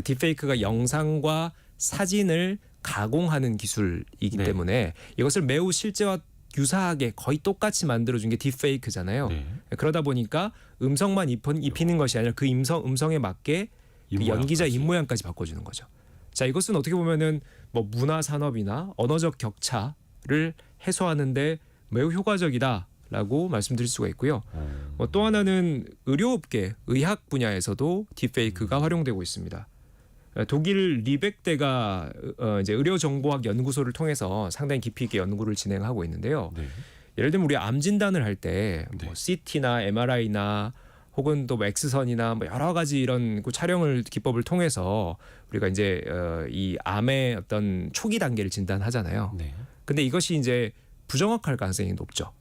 Speaker 2: 딥페이크가 영상과 사진을 가공하는 기술이기
Speaker 1: 네.
Speaker 2: 때문에 이것을 매우 실제와 유사하게 거의 똑같이 만들어준 게 딥페이크잖아요.
Speaker 1: 네.
Speaker 2: 그러다 보니까 음성만 입히는 것이 아니라 그 음성에 맞게 그 연기자 입 모양까지 바꿔주는 거죠. 자, 이것은 어떻게 보면은 뭐 문화 산업이나 언어적 격차를 해소하는데 매우 효과적이다라고 말씀드릴 수가 있고요. 뭐 또 하나는 의료업계, 의학 분야에서도 딥페이크가 활용되고 있습니다. 독일 리벡대가 이제 의료정보학 연구소를 통해서 상당히 깊이 있게 연구를 진행하고 있는데요.
Speaker 1: 네.
Speaker 2: 예를 들면 우리 암 진단을 할 때
Speaker 1: 네.
Speaker 2: 뭐 CT나 MRI나 혹은 또 뭐 엑스선이나 뭐 여러 가지 이런 그 촬영을 기법을 통해서 우리가 이제 이 암의 어떤 초기 단계를 진단하잖아요.
Speaker 1: 네.
Speaker 2: 근데 이것이 이제 부정확할 가능성이 높죠.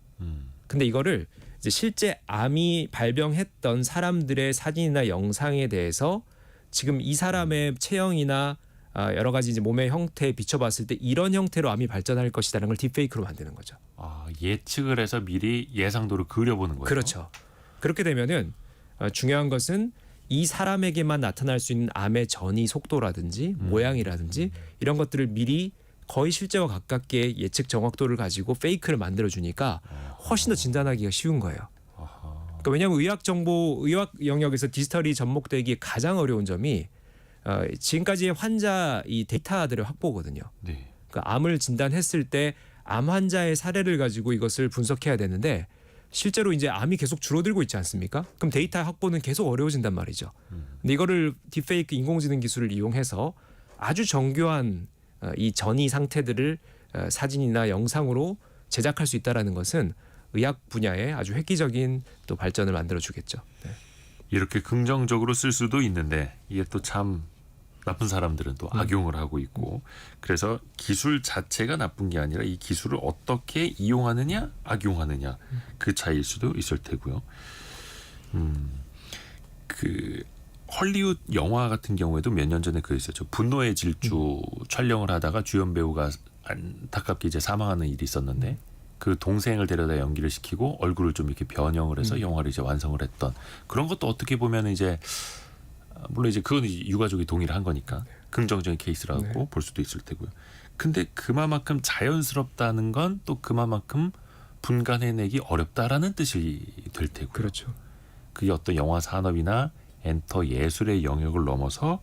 Speaker 2: 근데 이거를 이제 실제 암이 발병했던 사람들의 사진이나 영상에 대해서 지금 이 사람의 체형이나 여러 가지 이제 몸의 형태에 비춰봤을 때 이런 형태로 암이 발전할 것이라는 걸 딥페이크로 만드는 거죠.
Speaker 1: 아, 예측을 해서 미리 예상도를 그려보는 거예요.
Speaker 2: 그렇죠. 그렇게 되면은 중요한 것은 이 사람에게만 나타날 수 있는 암의 전이 속도라든지 모양이라든지 이런 것들을 미리 거의 실제와 가깝게 예측 정확도를 가지고 페이크를 만들어 주니까 훨씬 더 진단하기가 쉬운 거예요. 그러니까 왜냐하면 의학 영역에서 디지털이 접목되기 가장 어려운 점이 지금까지의 환자 이 데이터들의 확보거든요.
Speaker 1: 네.
Speaker 2: 그러니까 암을 진단했을 때 암 환자의 사례를 가지고 이것을 분석해야 되는데 실제로 이제 암이 계속 줄어들고 있지 않습니까? 그럼 데이터 확보는 계속 어려워진단 말이죠. 근데 이거를 딥페이크 인공지능 기술을 이용해서 아주 정교한 이 전이 상태들을 사진이나 영상으로 제작할 수 있다라는 것은 의학 분야에 아주 획기적인 또 발전을 만들어 주겠죠. 네.
Speaker 1: 이렇게 긍정적으로 쓸 수도 있는데 이게 또 참 나쁜 사람들은 또 악용을 하고 있고 그래서 기술 자체가 나쁜 게 아니라 이 기술을 어떻게 이용하느냐 악용하느냐 그 차이일 수도 있을 테고요. 그 헐리우드 영화 같은 경우에도 몇 년 전에 그 있었죠. 분노의 질주 촬영을 하다가 주연 배우가 안타깝게 이제 사망하는 일이 있었는데 그 동생을 데려다 연기를 시키고 얼굴을 좀 이렇게 변형을 해서 영화를 이제 완성을 했던 그런 것도 어떻게 보면 이제 물론 이제 그건 유가족이 동의를 한 거니까 긍정적인 케이스라고 볼 수도 있을 테고요. 근데 그만큼 자연스럽다는 건 또 그만큼 분간해내기 어렵다라는 뜻이 될 테고요.
Speaker 2: 그렇죠.
Speaker 1: 그게 어떤 영화 산업이나 엔터 예술의 영역을 넘어서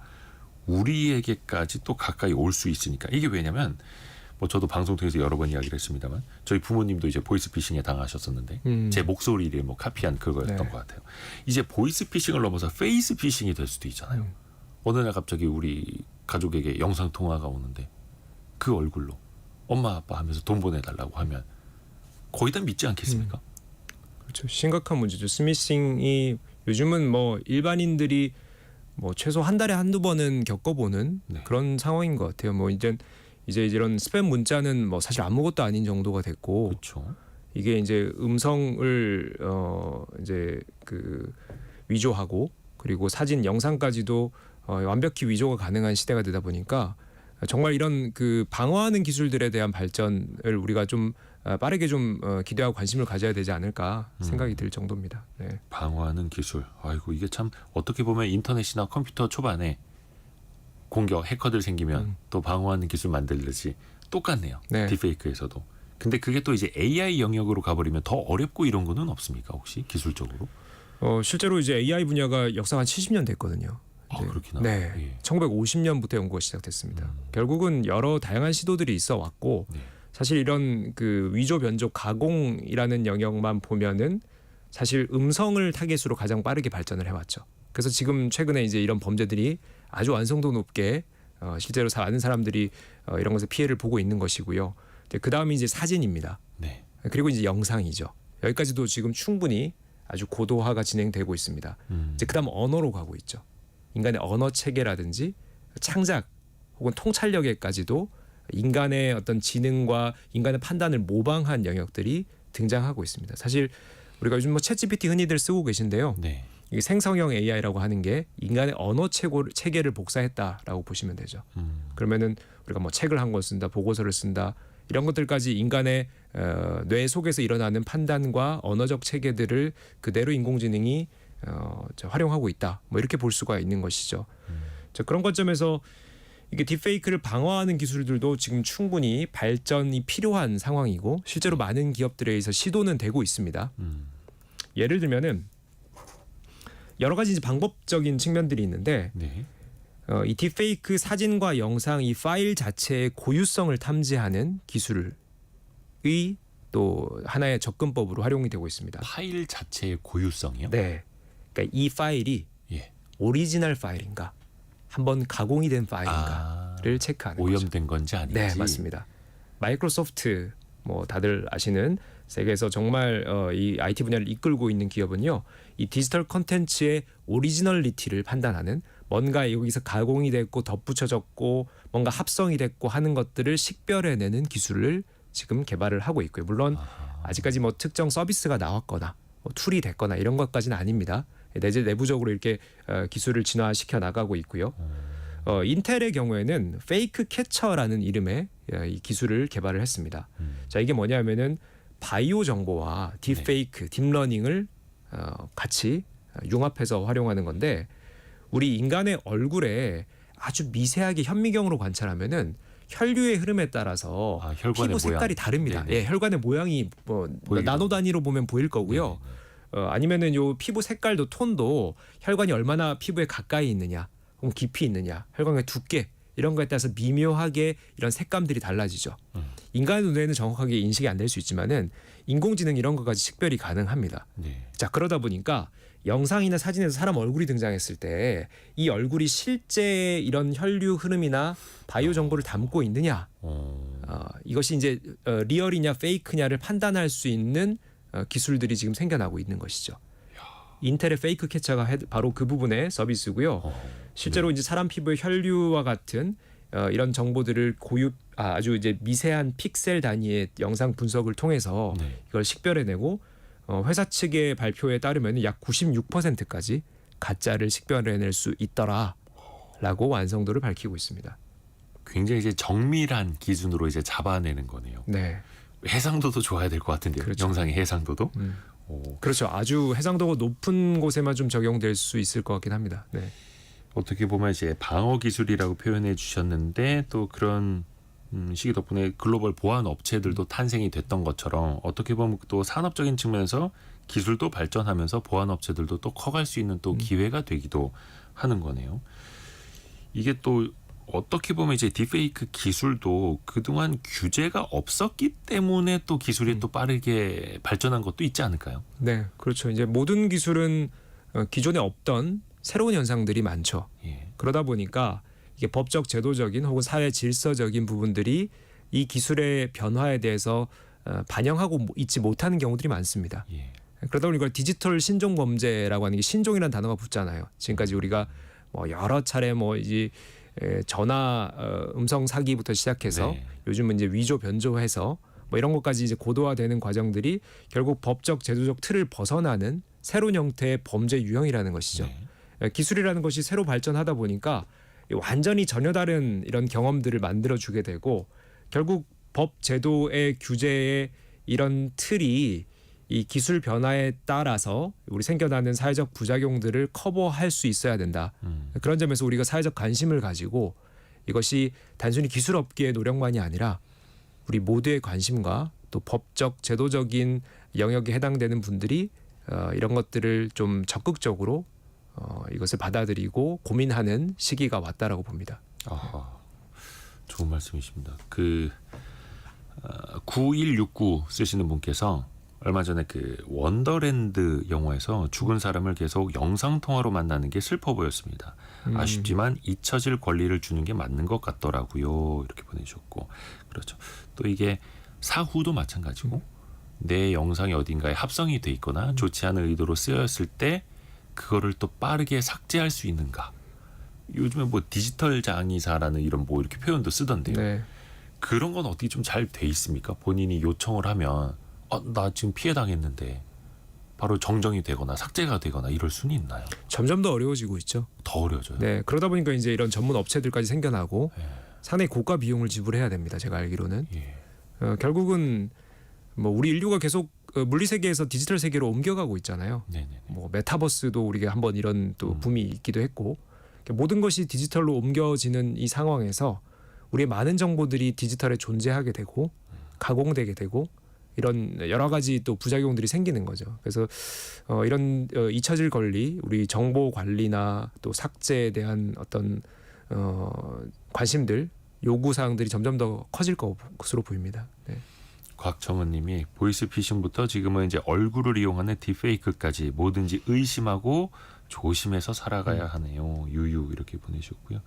Speaker 1: 우리에게까지 또 가까이 올 수 있으니까. 이게 왜냐면 뭐 저도 방송 통해서 여러 번 이야기를 했습니다만 저희 부모님도 이제 보이스피싱에 당하셨었는데 제 목소리를 뭐 카피한 그거였던
Speaker 2: 네.
Speaker 1: 것 같아요. 이제 보이스피싱을 넘어서 페이스피싱이 될 수도 있잖아요. 어느 날 갑자기 우리 가족에게 영상 통화가 오는데 그 얼굴로 엄마 아빠 하면서 돈 보내달라고 하면 거의 다 믿지 않겠습니까?
Speaker 2: 그렇죠. 심각한 문제죠. 스미싱이 요즘은 뭐 일반인들이 뭐 최소 한 달에 한두 번은 겪어보는
Speaker 1: 네.
Speaker 2: 그런 상황인 것 같아요. 뭐 이제 이런 스팸 문자는 뭐 사실 아무것도 아닌 정도가 됐고
Speaker 1: 그렇죠.
Speaker 2: 이게 이제 음성을 이제 그 위조하고 그리고 사진 영상까지도 완벽히 위조가 가능한 시대가 되다 보니까 정말 이런 그 방어하는 기술들에 대한 발전을 우리가 좀 빠르게 좀 기대하고 관심을 가져야 되지 않을까 생각이 들 정도입니다. 네.
Speaker 1: 방어하는 기술. 아이고 이게 참 어떻게 보면 인터넷이나 컴퓨터 초반에 공격 해커들 생기면 또 방어하는 기술 만들듯이 똑같네요.
Speaker 2: 네.
Speaker 1: 딥페이크에서도. 근데 그게 또 이제 AI 영역으로 가버리면 더 어렵고 이런 거는 없습니까 혹시 기술적으로?
Speaker 2: 실제로 이제 AI 분야가 역사가 한 70년 됐거든요.
Speaker 1: 아, 그렇긴
Speaker 2: 네.
Speaker 1: 하네요. 예.
Speaker 2: 1950년부터 연구가 시작됐습니다. 결국은 여러 다양한 시도들이 있어 왔고
Speaker 1: 네.
Speaker 2: 사실 이런 그 위조 변조 가공이라는 영역만 보면은 사실 음성을 타겟으로 가장 빠르게 발전을 해왔죠. 그래서 지금 최근에 이제 이런 범죄들이 아주 완성도 높게 실제로 많은 사람들이 이런 것에 피해를 보고 있는 것이고요. 그 다음이 이제 사진입니다.
Speaker 1: 네.
Speaker 2: 그리고 이제 영상이죠. 여기까지도 지금 충분히 아주 고도화가 진행되고 있습니다. 이제 그다음 언어로 가고 있죠. 인간의 언어 체계라든지 창작 혹은 통찰력에까지도 인간의 어떤 지능과 인간의 판단을 모방한 영역들이 등장하고 있습니다. 사실 우리가 요즘 뭐 챗GPT 흔히들 쓰고 계신데요.
Speaker 1: 네.
Speaker 2: 이게 생성형 AI라고 하는 게 인간의 언어 체계를 복사했다라고 보시면 되죠. 그러면은 우리가 뭐 책을 한 권 쓴다, 보고서를 쓴다 이런 것들까지 인간의 뇌 속에서 일어나는 판단과 언어적 체계들을 그대로 인공지능이 활용하고 있다. 뭐 이렇게 볼 수가 있는 것이죠. 자, 그런 관점에서 이게 딥페이크를 방어하는 기술들도 지금 충분히 발전이 필요한 상황이고 실제로 많은 기업들에 의해서 시도는 되고 있습니다. 예를 들면은 여러 가지 이제 방법적인 측면들이 있는데
Speaker 1: 네.
Speaker 2: 이 딥페이크 사진과 영상 이 파일 자체의 고유성을 탐지하는 기술의 또 하나의 접근법으로 활용이 되고 있습니다.
Speaker 1: 파일 자체의 고유성이요?
Speaker 2: 네, 그러니까 이 파일이
Speaker 1: 예.
Speaker 2: 오리지널 파일인가, 한번 가공이 된 파일인가를 체크하는 거죠.
Speaker 1: 오염된 건지 아닌지.
Speaker 2: 네, 맞습니다. 마이크로소프트 뭐 다들 아시는 세계에서 정말 이 IT 분야를 이끌고 있는 기업은요. 이 디지털 콘텐츠의 오리지널리티를 판단하는 뭔가 여기서 가공이 됐고 덧붙여졌고 뭔가 합성이 됐고 하는 것들을 식별해내는 기술을 지금 개발을 하고 있고요. 물론 아직까지 뭐 특정 서비스가 나왔거나 뭐 툴이 됐거나 이런 것까지는 아닙니다. 내부적으로 이렇게 기술을 진화시켜 나가고 있고요. 인텔의 경우에는 페이크 캐처라는 이름의 이 기술을 개발을 했습니다. 자, 이게 뭐냐면은 바이오 정보와 딥페이크, 딥러닝을 같이 융합해서 활용하는 건데 우리 인간의 얼굴에 아주 미세하게 현미경으로 관찰하면은 혈류의 흐름에 따라서
Speaker 1: 혈관의
Speaker 2: 피부 색깔이
Speaker 1: 모양.
Speaker 2: 다릅니다.
Speaker 1: 네네.
Speaker 2: 예, 혈관의 모양이 뭐 나노 단위로 보면 보일 거고요. 아니면은 요 피부 색깔도 톤도 혈관이 얼마나 피부에 가까이 있느냐, 혹은 깊이 있느냐, 혈관의 두께 이런 거에 따라서 미묘하게 이런 색감들이 달라지죠. 인간의 눈에는 정확하게 인식이 안 될 수 있지만은 인공지능 이런 것까지 식별이 가능합니다.
Speaker 1: 네.
Speaker 2: 자, 그러다 보니까 영상이나 사진에서 사람 얼굴이 등장했을 때 이 얼굴이 실제 이런 혈류 흐름이나 바이오 정보를 담고 있느냐, 이것이 이제 리얼이냐 페이크냐를 판단할 수 있는 기술들이 지금 생겨나고 있는 것이죠. 인텔의 페이크 캐처가 바로 그 부분의 서비스고요. 실제로 이제 사람 피부의 혈류와 같은 이런 정보들을 아주 이제 미세한 픽셀 단위의 영상 분석을 통해서
Speaker 1: 네.
Speaker 2: 이걸 식별해내고 회사 측의 발표에 따르면 약 96%까지 가짜를 식별해낼 수 있더라라고 완성도를 밝히고 있습니다.
Speaker 1: 굉장히 이제 정밀한 기준으로 이제 잡아내는 거네요.
Speaker 2: 네,
Speaker 1: 해상도도 좋아야 될 것 같은데요.
Speaker 2: 그렇죠.
Speaker 1: 영상의 해상도도.
Speaker 2: 그렇죠. 아주 해상도가 높은 곳에만 좀 적용될 수 있을 것 같긴 합니다. 네.
Speaker 1: 어떻게 보면 이제 방어 기술이라고 표현해 주셨는데 또 그런 시기 덕분에 글로벌 보안 업체들도 탄생이 됐던 것처럼 어떻게 보면 또 산업적인 측면에서 기술도 발전하면서 보안 업체들도 또 커갈 수 있는 또 기회가 되기도 하는 거네요. 이게 또 어떻게 보면 이제 딥페이크 기술도 그동안 규제가 없었기 때문에 또 기술이 또 빠르게 발전한 것도 있지 않을까요?
Speaker 2: 네, 그렇죠. 이제 모든 기술은 기존에 없던 새로운 현상들이 많죠.
Speaker 1: 예.
Speaker 2: 그러다 보니까 이게 법적, 제도적인 혹은 사회 질서적인 부분들이 이 기술의 변화에 대해서 반영하고 있지 못하는 경우들이 많습니다.
Speaker 1: 예.
Speaker 2: 그러다 보니까 디지털 신종 범죄라고 하는 게 신종이라는 단어가 붙잖아요. 지금까지 우리가 뭐 여러 차례 뭐 이제 전화 음성 사기부터 시작해서
Speaker 1: 네.
Speaker 2: 요즘은 이제 위조 변조해서 뭐 이런 것까지 이제 고도화되는 과정들이 결국 법적 제도적 틀을 벗어나는 새로운 형태의 범죄 유형이라는 것이죠.
Speaker 1: 네.
Speaker 2: 기술이라는 것이 새로 발전하다 보니까 완전히 전혀 다른 이런 경험들을 만들어 주게 되고 결국 법 제도의 규제의 이런 틀이 이 기술 변화에 따라서 우리 생겨나는 사회적 부작용들을 커버할 수 있어야 된다. 그런 점에서 우리가 사회적 관심을 가지고 이것이 단순히 기술 업계의 노력만이 아니라 우리 모두의 관심과 또 법적 제도적인 영역에 해당되는 분들이 이런 것들을 좀 적극적으로 이것을 받아들이고 고민하는 시기가 왔다라고 봅니다.
Speaker 1: 아하, 좋은 말씀이십니다. 9169 쓰시는 분께서 얼마 전에 그 원더랜드 영화에서 죽은 사람을 계속 영상 통화로 만나는 게 슬퍼 보였습니다. 아쉽지만 잊혀질 권리를 주는 게 맞는 것 같더라고요. 이렇게 보내주셨고, 그렇죠. 또 이게 사후도 마찬가지고 내 영상이 어딘가에 합성이 돼 있거나 좋지 않은 의도로 쓰였을 때 그거를 또 빠르게 삭제할 수 있는가? 요즘에 뭐 디지털 장의사라는 이런 뭐 이렇게 표현도 쓰던데요.
Speaker 2: 네.
Speaker 1: 그런 건 어떻게 좀 잘 돼 있습니까? 본인이 요청을 하면 나 지금 피해 당했는데 바로 정정이 되거나 삭제가 되거나 이럴 수는 있나요?
Speaker 2: 점점 더 어려워지고 있죠.
Speaker 1: 더 어려워져요.
Speaker 2: 네, 그러다 보니까 이제 이런 전문 업체들까지 생겨나고
Speaker 1: 예.
Speaker 2: 상당히 고가 비용을 지불해야 됩니다. 제가 알기로는
Speaker 1: 예.
Speaker 2: 결국은 뭐 우리 인류가 계속 물리 세계에서 디지털 세계로 옮겨가고 있잖아요.
Speaker 1: 네네.
Speaker 2: 뭐 메타버스도 우리가 한번 이런 또 붐이 있기도 했고 모든 것이 디지털로 옮겨지는 이 상황에서 우리의 많은 정보들이 디지털에 존재하게 되고 가공되게 되고 이런 여러 가지 또 부작용들이 생기는 거죠. 그래서 이런 잊혀질 권리, 우리 정보 관리나 또 삭제에 대한 어떤 관심들, 요구 사항들이 점점 더 커질 것으로 보입니다. 네.
Speaker 1: 곽정은님이 보이스피싱부터 지금은 이제 얼굴을 이용하는 딥페이크까지 뭐든지 의심하고 조심해서 살아가야 하네요. 유유 이렇게 보내주셨고요.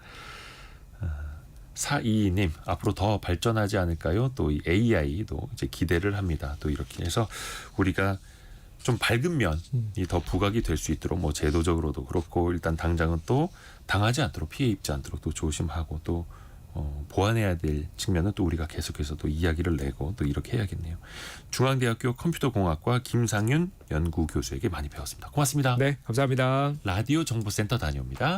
Speaker 1: 422님 앞으로 더 발전하지 않을까요? 또 이 AI도 이제 기대를 합니다. 또 이렇게 해서 우리가 좀 밝은 면이 더 부각이 될 수 있도록 뭐 제도적으로도 그렇고 일단 당장은 또 당하지 않도록 피해 입지 않도록 또 조심하고 또 보완해야 될 측면은 또 우리가 계속해서 또 이야기를 내고 또 이렇게 해야겠네요. 중앙대학교 컴퓨터공학과 김상윤 연구교수에게 많이 배웠습니다. 고맙습니다.
Speaker 2: 네, 감사합니다.
Speaker 1: 라디오 정보센터 다녀옵니다.